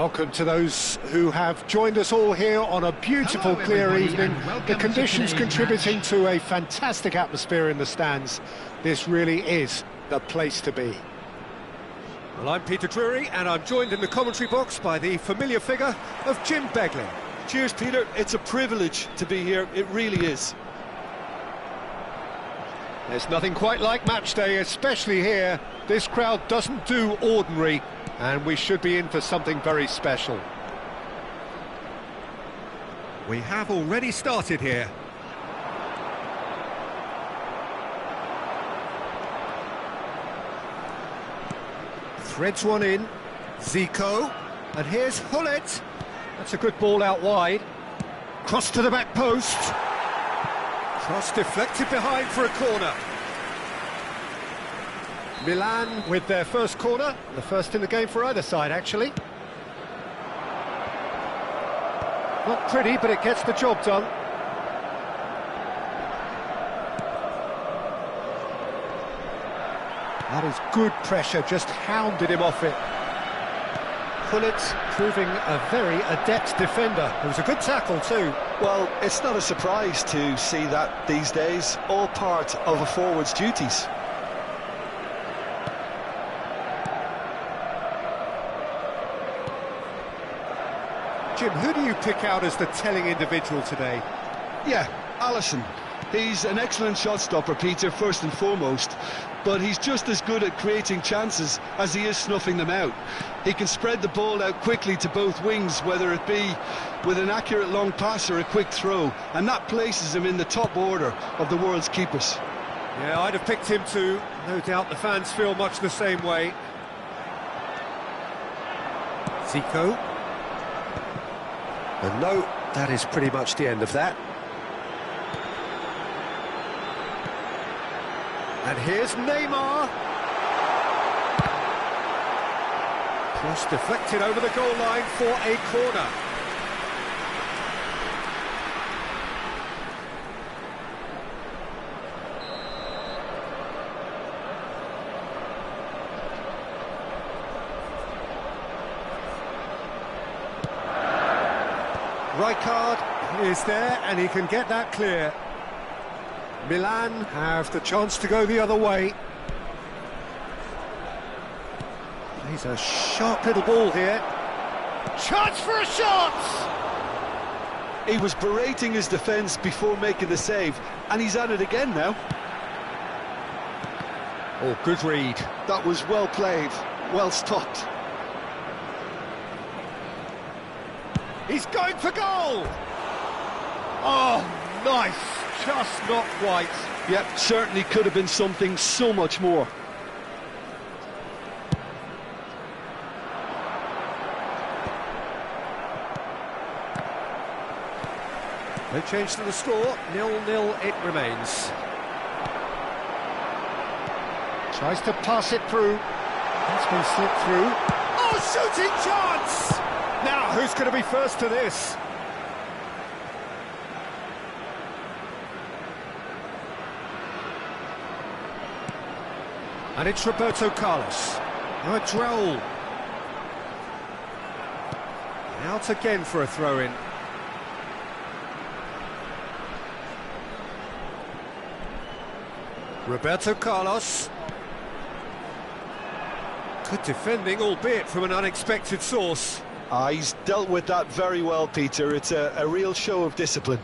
Welcome to those who have joined us all here on a beautiful, clear evening. The conditions contributing to a fantastic atmosphere in the stands. This really is the place to be. Well, I'm Peter Drury, and I'm joined in the commentary box by the familiar figure of Jim Beglin. Cheers, Peter. It's a privilege to be here. It really is. There's nothing quite like match day, especially here. This crowd doesn't do ordinary, and we should be in for something very special. We have already started here. Threads one in. Zico. And here's Gullit. That's a good ball out wide. Cross to the back post. Cross deflected behind for a corner. Milan with their first corner, the first in the game for either side, actually. Not pretty, but it gets the job done. That is good pressure, just hounded him off it. Gullit proving a very adept defender. It was a good tackle too. Well, it's not a surprise to see that these days, all part of a forward's duties. Jim, who do you pick out as the telling individual today? Yeah, Alisson. He's an excellent shot stopper, Peter, first and foremost, but he's just as good at creating chances as he is snuffing them out. He can spread the ball out quickly to both wings, whether it be with an accurate long pass or a quick throw, and that places him in the top order of the world's keepers. Yeah, I'd have picked him too. No doubt the fans feel much the same way. Zico. And no, that is pretty much the end of that. And here's Neymar. Cross deflected over the goal line for a corner. Rijkaard is there, and he can get that clear. Milan have the chance to go the other way. He's a sharp little ball here. Chance for a shot! He was berating his defence before making the save, and he's at it again now. Oh, good read. That was well played, well stopped. He's going for goal! Oh, nice. Just not quite. Yep, certainly could have been something so much more. No change to the score, 0-0 it remains. Tries to pass it through. That's been slipped through. Oh, shooting chance! Now, who's going to be first to this? And it's Roberto Carlos. Now a Droll. Out again for a throw-in. Roberto Carlos. Good defending, albeit from an unexpected source. He's dealt with that very well, Peter. It's a real show of discipline.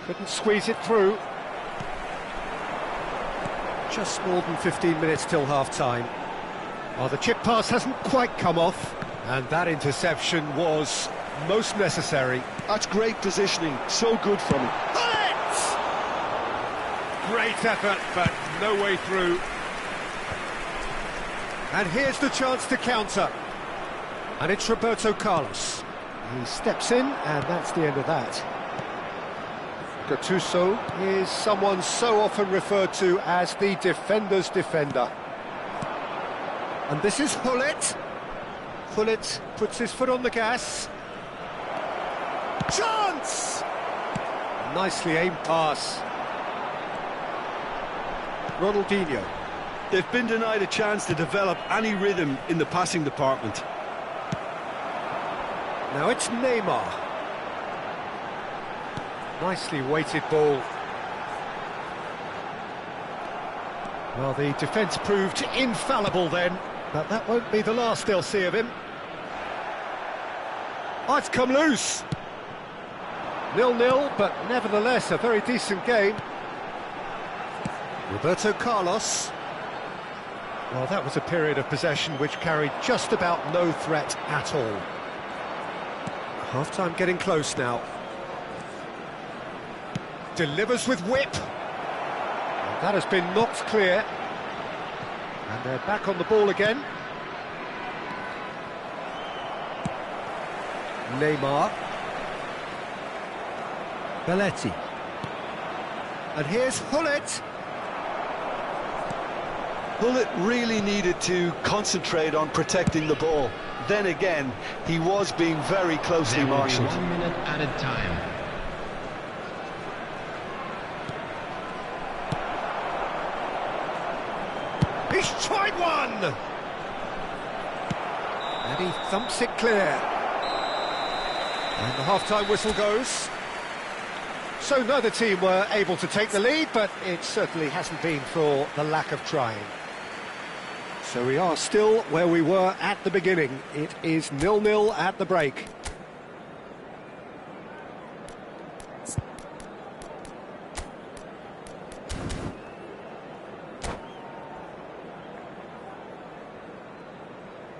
Couldn't squeeze it through. Just more than 15 minutes till half-time. Well, the chip pass hasn't quite come off, and that interception was most necessary. That's great positioning, so good from him. Gullit! Great effort, but no way through. And here's the chance to counter. And it's Roberto Carlos. He steps in, and that's the end of that. Gattuso is someone so often referred to as the defender's defender. And this is Gullit. Gullit puts his foot on the gas. Chance! Nicely aimed pass. Ronaldinho. They've been denied a chance to develop any rhythm in the passing department. Now it's Neymar. Nicely weighted ball. Well, the defence proved infallible then, but that won't be the last they'll see of him. Oh, it's come loose. 0-0, but nevertheless a very decent game. Roberto Carlos. Well, that was a period of possession which carried just about no threat at all. Half-time getting close now. Delivers with whip. And that has been knocked clear. And they're back on the ball again. Neymar. Belletti. And here's Hullet. Hullet really needed to concentrate on protecting the ball. Then again, he was being very closely marshalled. 1 minute at a time. He's tried one! And he thumps it clear. And the half-time whistle goes. So neither team were able to take the lead, but it certainly hasn't been for the lack of trying. So we are still where we were at the beginning. It is 0-0 at the break.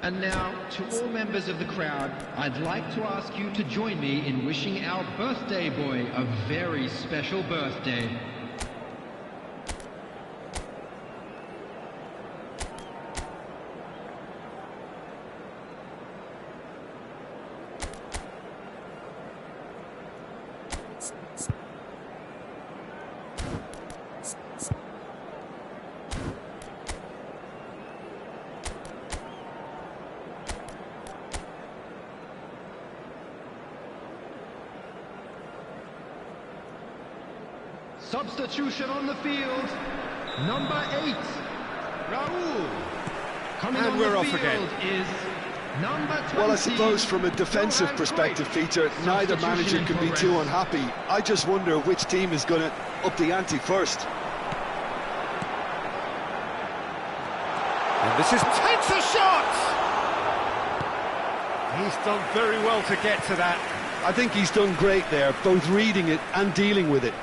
And now, to all members of the crowd, I'd like to ask you to join me in wishing our birthday boy a very special birthday. Substitution on the field, number 8, Raul. Coming And on we're the off field again. is number 20. Well, I suppose from a defensive Johan perspective, Cruyff. Peter, neither manager Substitution can in be too progress. unhappy. I just wonder which team is going to up the ante first. And this is takes a shot! He's done very well to get to that. I think he's done great there, both reading it and dealing with it.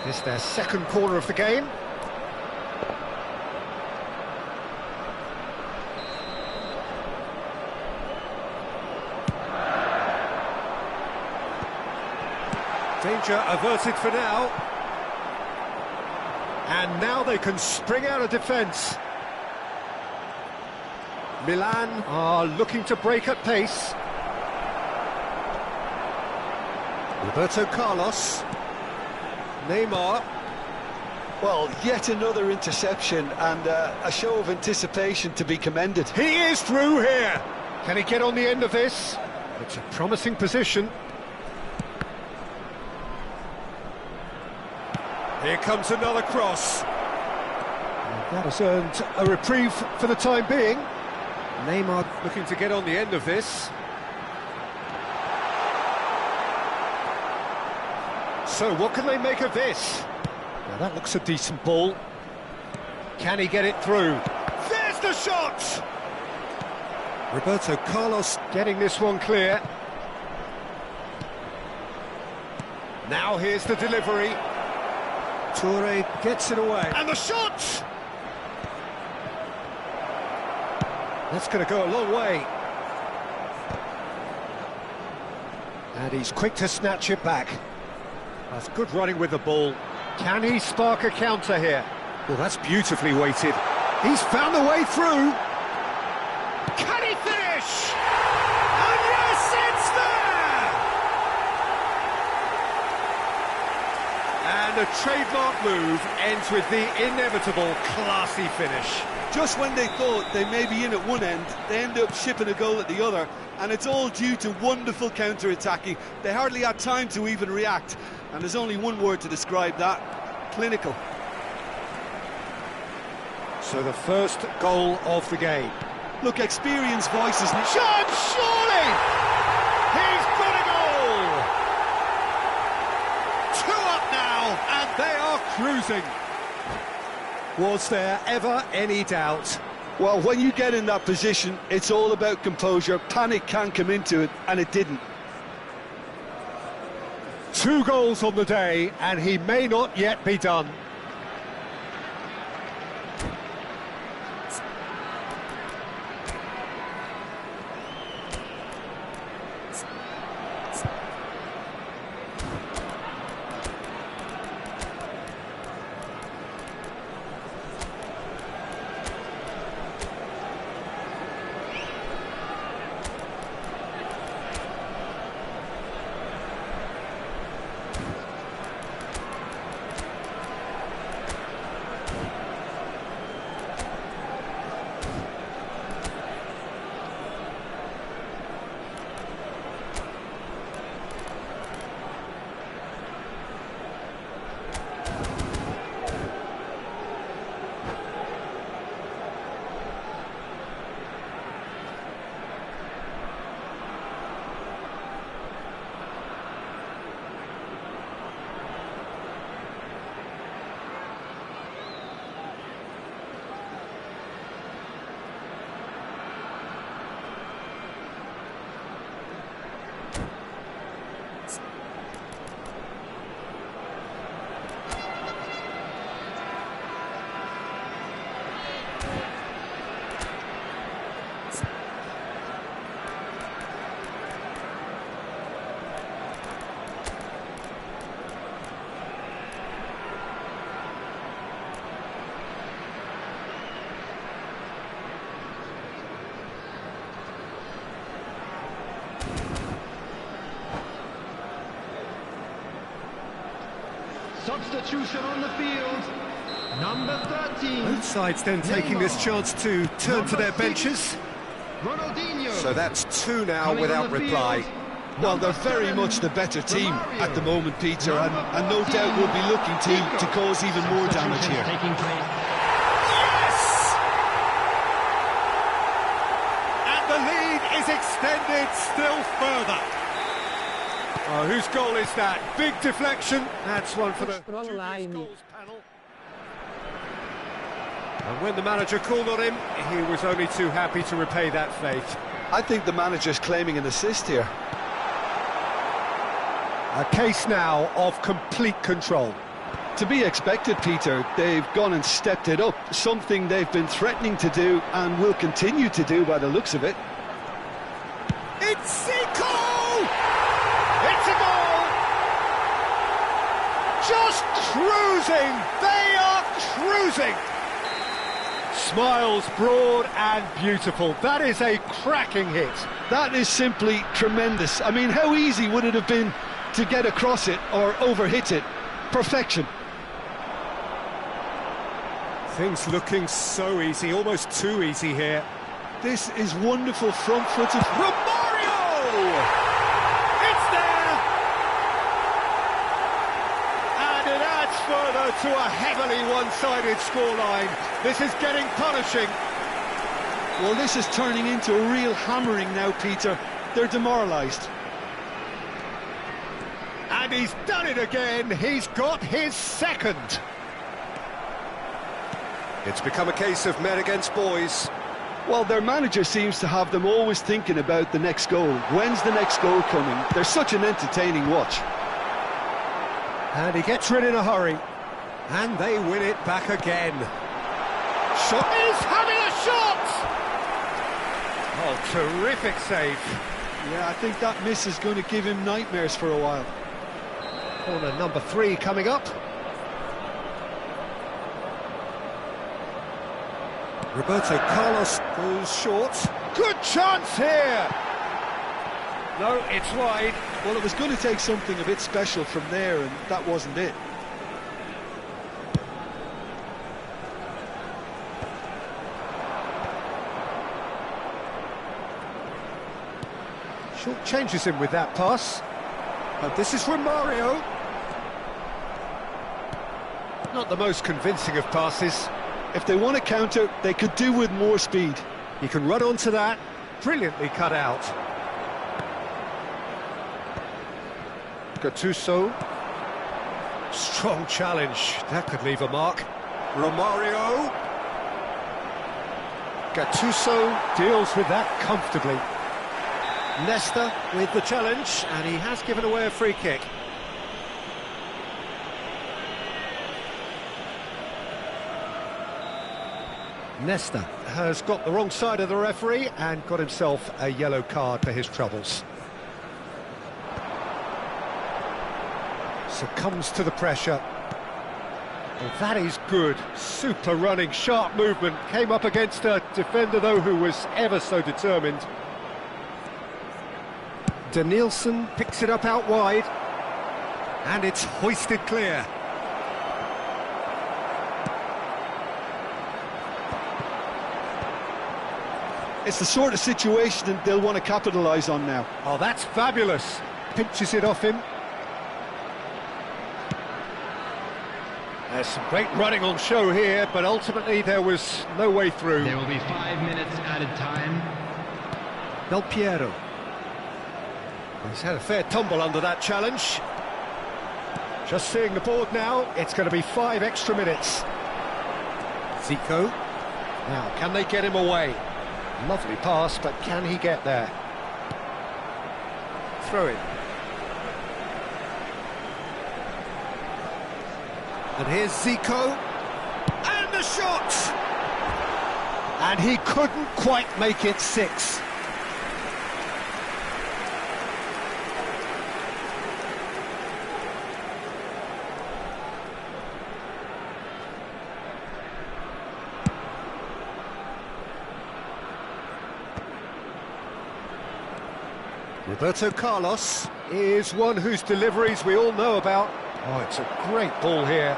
This is their second corner of the game. Danger averted for now. And now they can spring out of defence. Milan are looking to break at pace. Roberto Carlos. Neymar. Well, yet another interception and a show of anticipation to be commended. He is through here. Can he get on the end of this? It's a promising position. Here comes another cross. And that has earned a reprieve for the time being. Neymar looking to get on the end of this. So what can they make of this? Now that looks a decent ball. Can he get it through? There's the shot! Roberto Carlos getting this one clear. Now here's the delivery. Toure gets it away. And the shot! That's going to go a long way. And he's quick to snatch it back. That's good running with the ball. Can he spark a counter here? Well, that's beautifully weighted. He's found the way through. Can he finish? And yes, it's there! And a trademark move ends with the inevitable classy finish. Just when they thought they may be in at one end, they end up shipping a goal at the other, and it's all due to wonderful counter-attacking. They hardly had time to even react, and there's only one word to describe that: clinical. So the first goal of the game. Look, experienced voices. Shot, surely! He's got a goal! 2 up now, and they are cruising. Was there ever any doubt? Well, when you get in that position, it's all about composure. Panic can come into it, and it didn't. 2 goals on the day, and he may not yet be done. Substitution on the field, number 13. Both sides then taking this chance to turn to their benches. Ronaldinho. So that's 2 now without reply. Well, they're very much the better team at the moment, Peter, and no doubt will be looking to cause even more damage here. Taking place. Yes! And the lead is extended still further. Oh, whose goal is that? Big deflection. That's one for the dubious goals panel. And when the manager called on him, he was only too happy to repay that faith. I think the manager's claiming an assist here. A case now of complete control. To be expected, Peter. They've gone and stepped it up, something they've been threatening to do and will continue to do by the looks of it. It's Zico! It's a goal! Just cruising! They are cruising! Smiles broad and beautiful. That is a cracking hit. That is simply tremendous. I mean, how easy would it have been to get across it or overhit it? Perfection. Things looking so easy, almost too easy here. This is wonderful front-footed. Romario! It's there! And it adds further to a heavily one-sided scoreline. This is getting punishing. Well, this is turning into a real hammering now, Peter. They're demoralised. And he's done it again. He's got his second. It's become a case of men against boys. Well, their manager seems to have them always thinking about the next goal. When's the next goal coming? They're such an entertaining watch. And he gets rid in a hurry. And they win it back again. Shot is having a shot! Oh, terrific save. Yeah, I think that miss is going to give him nightmares for a while. Corner number 3 coming up. Roberto Carlos goes short. Good chance here! No, it's wide. Well, it was going to take something a bit special from there, and that wasn't it. Short changes him with that pass. And this is Romario. Not the most convincing of passes. If they want to counter, they could do with more speed. He can run onto that. Brilliantly cut out. Gattuso. Strong challenge. That could leave a mark. Romario. Gattuso deals with that comfortably. Nesta with the challenge, and he has given away a free kick. Nesta has got the wrong side of the referee and got himself a yellow card for his troubles. Succumbs to the pressure. Well, that is good. Super running, sharp movement. Came up against a defender, though, who was ever so determined. Danielson picks it up out wide. And it's hoisted clear. It's the sort of situation that they'll want to capitalise on now. Oh, that's fabulous. Pinches it off him. There's some great running on show here, but ultimately there was no way through. There will be 5 minutes added time. Del Piero. He's had a fair tumble under that challenge. Just seeing the board now, it's going to be 5 extra minutes. Zico. Now, can they get him away? Lovely pass, but can he get there? Throw it. And here's Zico. And the shot! And he couldn't quite make it 6. Roberto Carlos is one whose deliveries we all know about. Oh, it's a great ball here.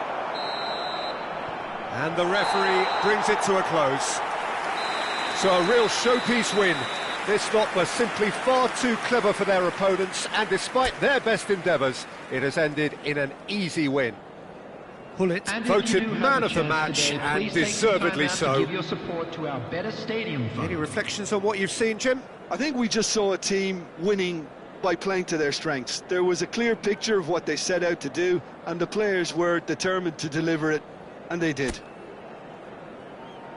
And the referee brings it to a close. So a real showpiece win. This lot was simply far too clever for their opponents, and despite their best endeavours, it has ended in an easy win. Gullit voted man of the match, today, and please take some time deservedly out to so. give your support to our Better Stadium Fund. Any reflections on what you've seen, Jim? I think we just saw a team winning by playing to their strengths. There was a clear picture of what they set out to do, and the players were determined to deliver it, and they did.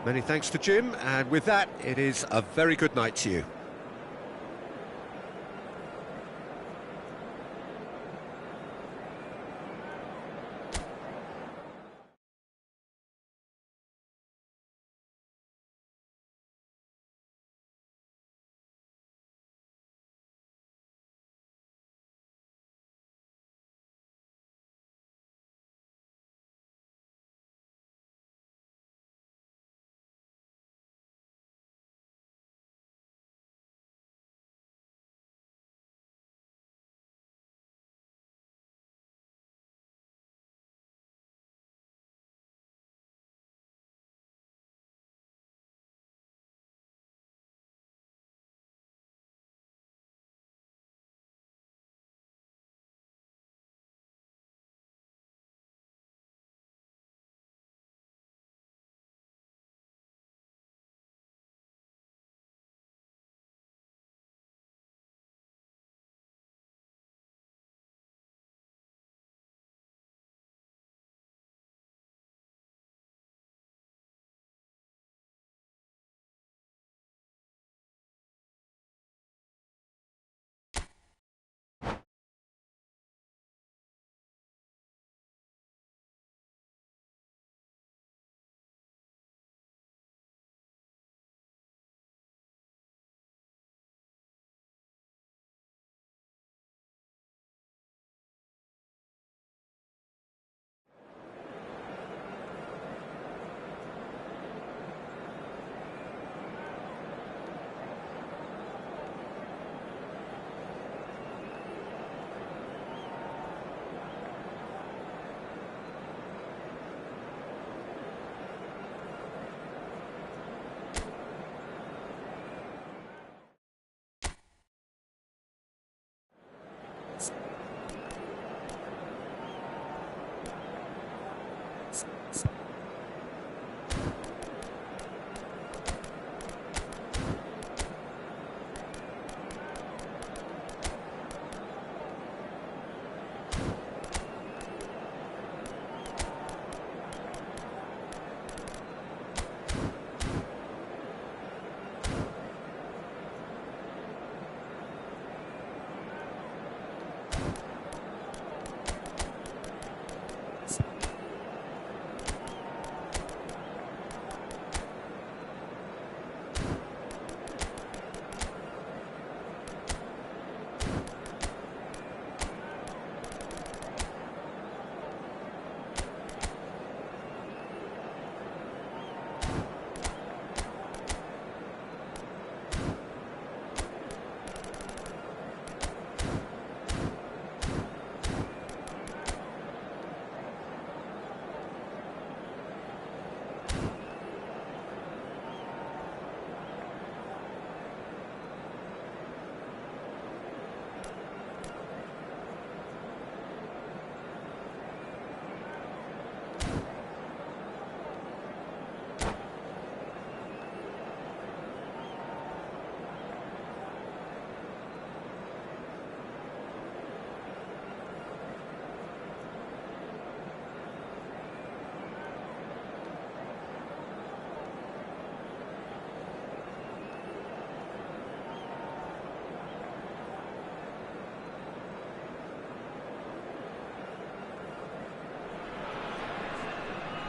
Many thanks to Jim, and with that, it is a very good night to you.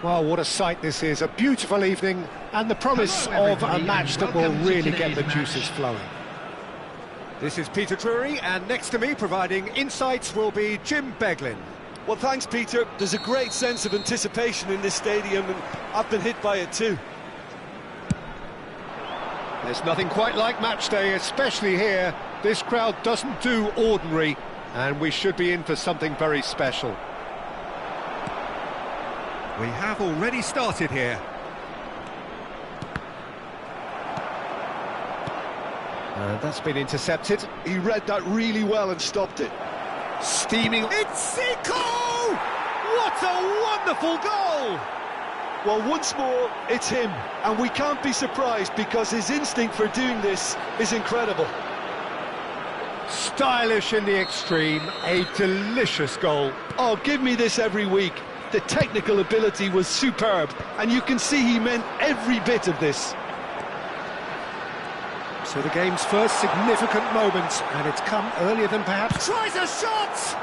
Well, what a sight this is, a beautiful evening, and the promise Hello, of a everybody, match and that will welcome to really get today's the match. juices flowing. This is Peter Drury, and next to me, providing insights, will be Jim Beglin. Well, thanks, Peter. There's a great sense of anticipation in this stadium, and I've been hit by it too. There's nothing quite like match day, especially here. This crowd doesn't do ordinary, and we should be in for something very special. We have already started here. And that's been intercepted. He read that really well and stopped it. Steaming. It's Zico! What a wonderful goal! Well, once more, it's him, and we can't be surprised because his instinct for doing this is incredible. Stylish in the extreme, a delicious goal. Oh, give me this every week. The technical ability was superb, and you can see he meant every bit of this. So the game's first significant moment, and it's come earlier than perhaps. Tries a shot!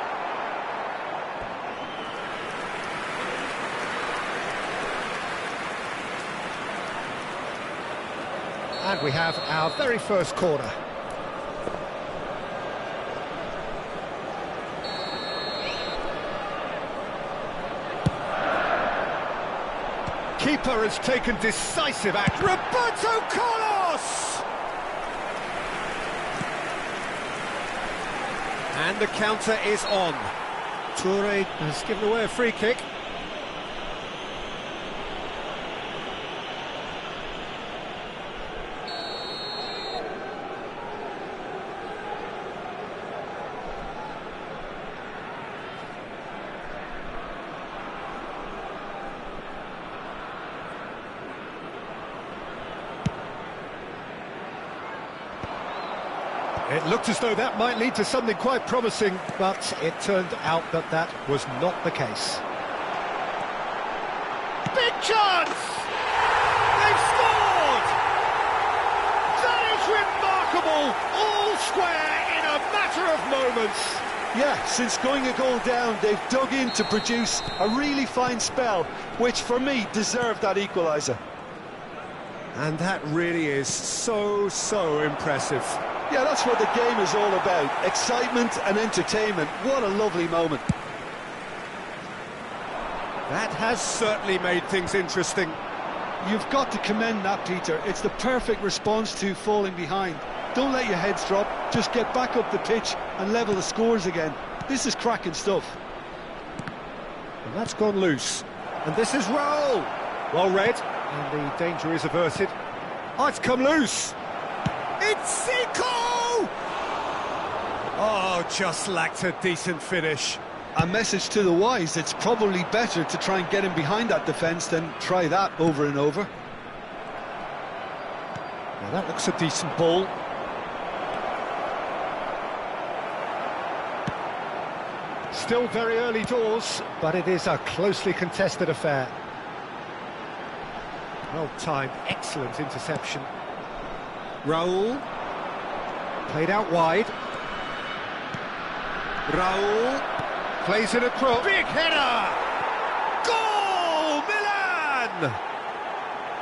And we have our very first corner. Keeper has taken decisive action. Roberto Carlos! And the counter is on. Toure has given away a free kick. It looked as though that might lead to something quite promising, but it turned out that that was not the case. Big chance! They've scored! That is remarkable! All square in a matter of moments. Yeah, since going a goal down, they've dug in to produce a really fine spell, which for me deserved that equaliser. And that really is so impressive. Yeah, that's what the game is all about. Excitement and entertainment. What a lovely moment. That has certainly made things interesting. You've got to commend that, Peter. It's the perfect response to falling behind. Don't let your heads drop. Just get back up the pitch and level the scores again. This is cracking stuff. And that's gone loose. And this is Raul. Well read, and the danger is averted. Oh, it's come loose. It's Zico! Oh, just lacked a decent finish. A message to the wise, it's probably better to try and get him behind that defence than try that over and over. Now that looks a decent ball. Still very early doors, but it is a closely contested affair. Well timed, excellent interception. Raul. Played out wide. Raul. Plays in a cross. Big header! Goal! Milan!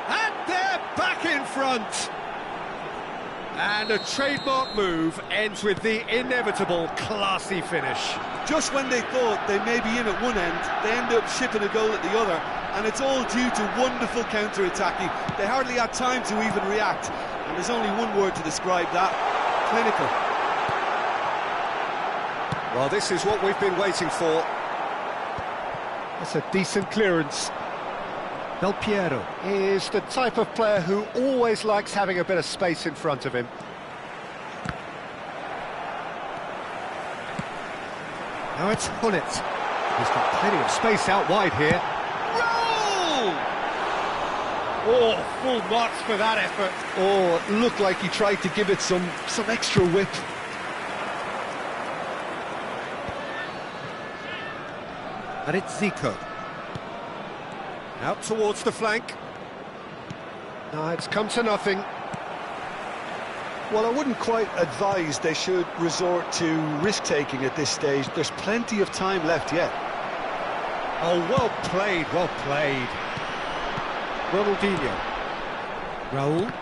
And they're back in front. And a trademark move ends with the inevitable classy finish. Just when they thought they may be in at one end, they end up shipping a goal at the other, and it's all due to wonderful counter-attacking. They hardly had time to even react, and there's only one word to describe that: clinical. Well, this is what we've been waiting for. That's a decent clearance. Del Piero. Is the type of player who always likes having a bit of space in front of him. Now it's Hullet. He's got plenty of space out wide here. Roll! Oh, full marks for that effort. Oh, it looked like he tried to give it some extra whip. And it's Zico. Out towards the flank. No, it's come to nothing. Well, I wouldn't quite advise they should resort to risk-taking at this stage. There's plenty of time left yet. Oh, well played, well played. Ronaldinho. Raul.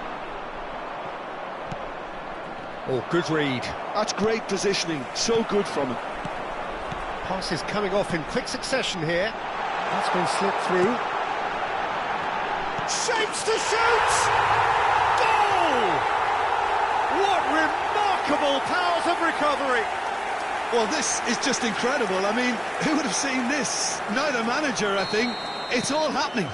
Oh, good read. That's great positioning, so good from him. Passes coming off in quick succession here. That's been slipped through. Shapes to shoot! Goal! What remarkable powers of recovery! Well, this is just incredible. I mean, who would have seen this? Neither manager, I think. It's all happening.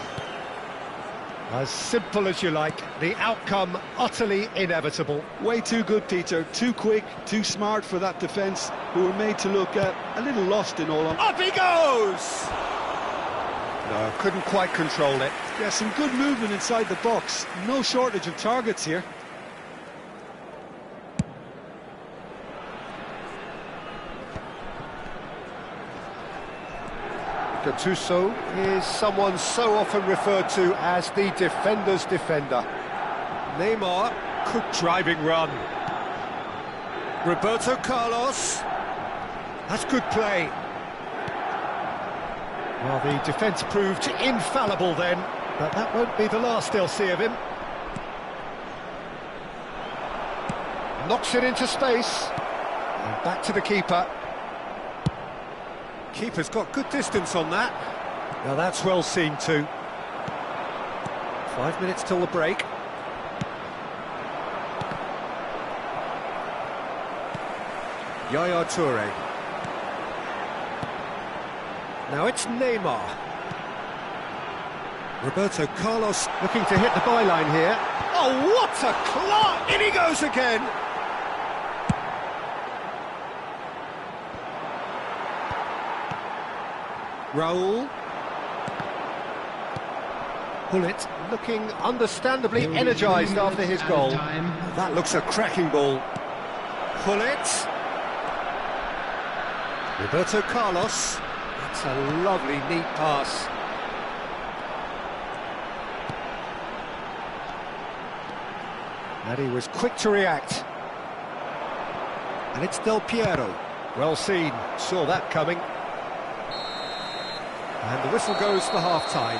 As simple as you like, the outcome utterly inevitable. Way too good, Peter. Too quick, too smart for that defence, who were made to look a little lost in all honesty. Up he goes! No, couldn't quite control it. Yeah, some good movement inside the box. No shortage of targets here. Gattuso is someone so often referred to as the defender's defender. Neymar, good driving run. Roberto Carlos. That's good play. Well, the defence proved infallible then, but that won't be the last they'll see of him. Knocks it into space. And back to the keeper. Keeper's got good distance on that. Now that's well seen too. 5 minutes till the break. Yaya Toure. Now it's Neymar. Roberto Carlos Looking to hit the byline here. Oh, what a class! In he goes again! Raul. Gullit looking understandably energised after his goal. That looks a cracking ball. Gullit. Roberto Carlos. That's a lovely, neat pass. And he was quick to react. And it's Del Piero. Well seen, saw that coming. And the whistle goes for half-time.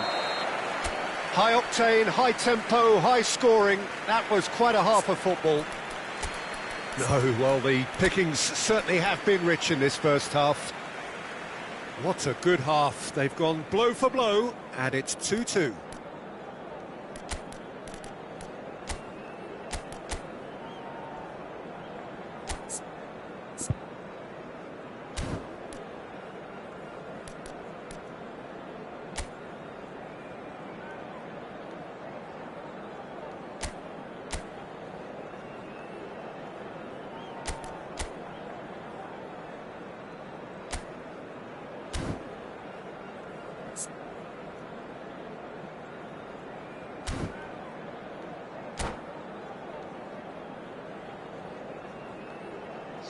High octane, high tempo, high scoring. That was quite a half of football. No, well, the pickings certainly have been rich in this first half. What a good half. They've gone blow for blow, and it's 2-2.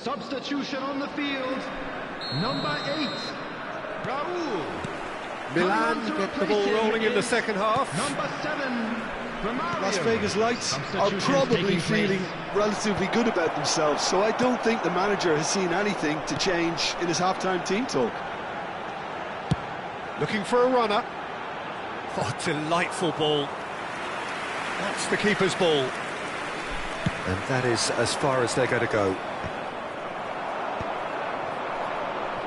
Substitution on the field. Number 8, Raul. Milan get the ball rolling in the second half. Number 7, Romario. Las Vegas Lights are Substitution probably taking feeling place. relatively good about themselves, so I don't think the manager has seen anything to change in his half-time team talk. Looking for a runner. Oh, delightful ball. That's the keeper's ball. And that is as far as they're going to go.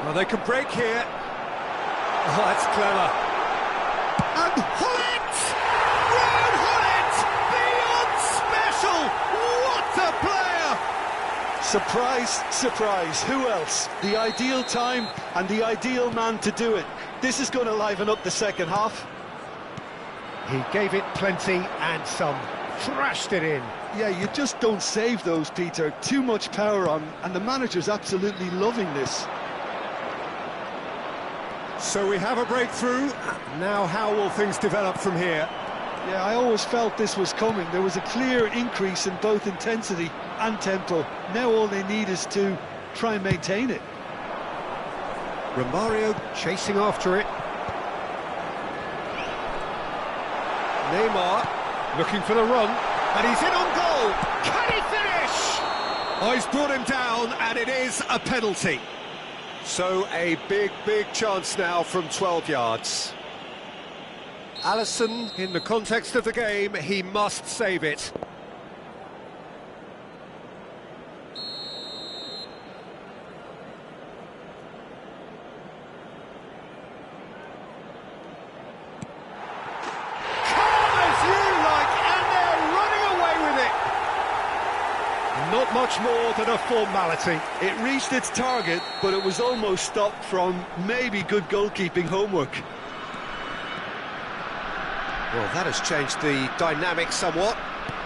Well, they can break here. Oh, that's clever. And Gullit! Ron Gullit! Beyond special! What a player! Surprise, surprise, who else? The ideal time and the ideal man to do it. This is going to liven up the second half. He gave it plenty and some. Thrashed it in. Yeah, you just don't save those, Peter. Too much power on, and the manager's absolutely loving this. So we have a breakthrough. Now how will things develop from here? Yeah, I always felt this was coming. There was a clear increase in both intensity and tempo. Now all they need is to try and maintain it. Romario Chasing after it. Neymar Looking for the run. and he's in on goal. Can he finish? Oh, he's brought him down, and it is a penalty. So a big chance now from 12 yards. Alisson, in the context of the game, he must save it. Not much more than a formality. It reached its target, but it was almost stopped from maybe good goalkeeping homework. Well, that has changed the dynamic somewhat.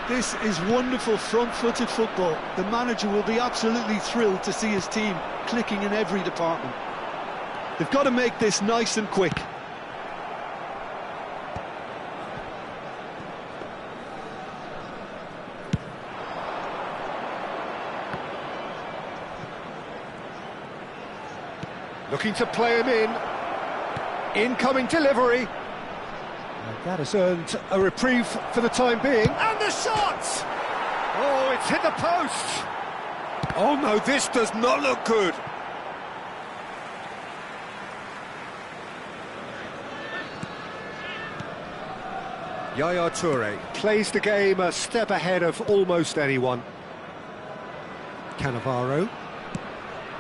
This is wonderful front-footed football. The manager will be absolutely thrilled to see his team clicking in every department. They've got to make this nice and quick. Looking to play him in. Incoming delivery. And that has earned a reprieve for the time being. And the shot! Oh, it's hit the post. Oh no, this does not look good. Yaya Toure Plays the game a step ahead of almost anyone. Cannavaro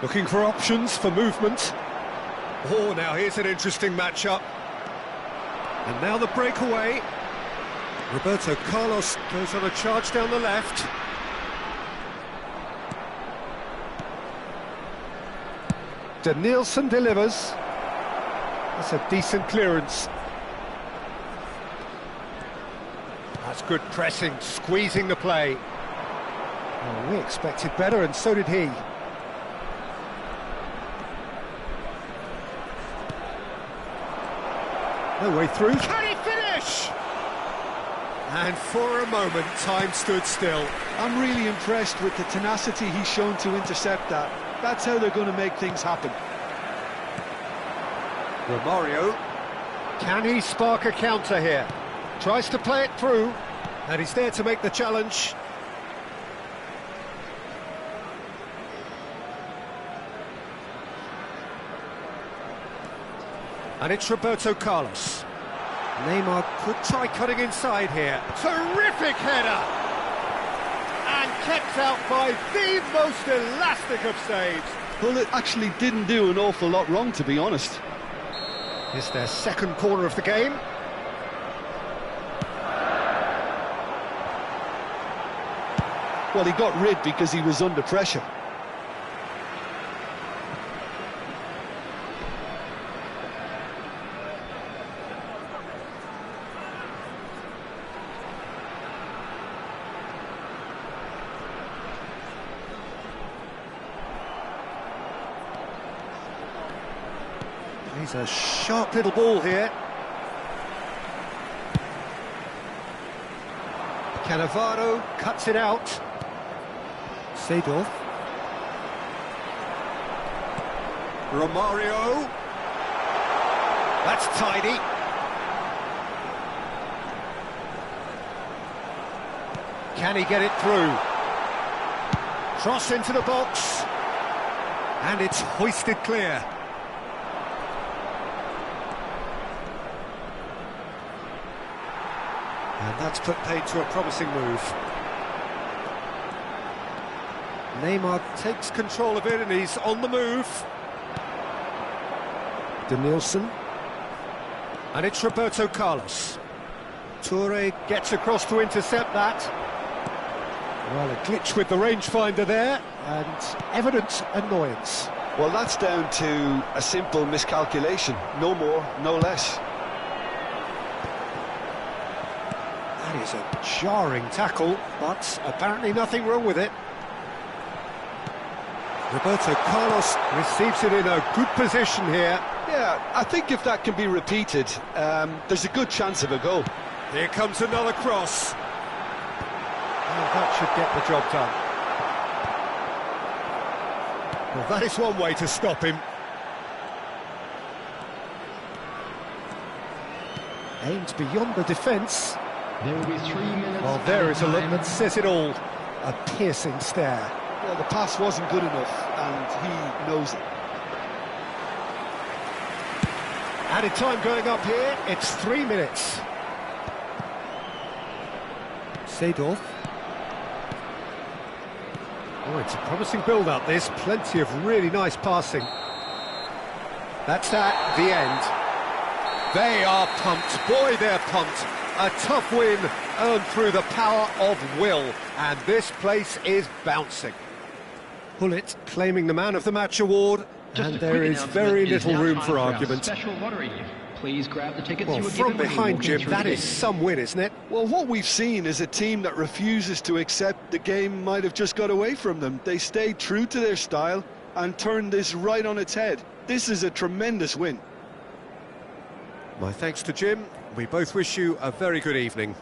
looking for options for movement. Oh, now here's an interesting matchup. And now the breakaway. Roberto Carlos goes on a charge down the left. Denilson delivers. That's a decent clearance. That's good pressing, squeezing the play. Oh, we expected better, and so did he. No way through. Can he finish? And for a moment, time stood still. I'm really impressed with the tenacity he's shown to intercept that. That's how they're going to make things happen. Romario, Can he spark a counter here? Tries to play it through. and he's there to make the challenge. And it's Roberto Carlos. Neymar could try cutting inside here. Terrific header! And kept out by the most elastic of saves. Well, it actually didn't do an awful lot wrong, to be honest. It's their second corner of the game. Well, he got rid because he was under pressure. He's a sharp little ball here. Cannavaro cuts it out. Seedorf. Romario. That's tidy. Can he get it through? Cross into the box. And it's hoisted clear. And that's put paid to a promising move. Neymar takes control of it and he's on the move. Denilson. And it's Roberto Carlos. Toure gets across to intercept that. Well, a glitch with the rangefinder there, and evident annoyance. Well, that's down to a simple miscalculation. No more, no less. That is a jarring tackle, but apparently nothing wrong with it. Roberto Carlos receives it in a good position here. Yeah, I think if that can be repeated, there's a good chance of a goal. Here comes another cross. And that should get the job done. Well, that is one way to stop him. Aimed beyond the defence. There will be 3 minutes. Well, there is a look time. that says it all. A piercing stare. Well, the pass wasn't good enough, and he knows it. Added time going up here, it's 3 minutes. Seedorf. Oh, it's a promising build-up, this. Plenty of really nice passing. That's at the end. They are pumped. Boy, they're pumped. A tough win earned through the power of will. And this place is bouncing. Gullit claiming the Man of the Match award. Just And a there quick is announcement, very it is little now room time for our argument. Special lottery. Please grab the tickets Well, you were from given when you behind, walked in Jim, through that the is gate. some win, isn't it? Well, what we've seen is a team that refuses to accept the game might have just got away from them. They stayed true to their style and turned this right on its head. This is a tremendous win. My thanks to Jim. We both wish you a very good evening.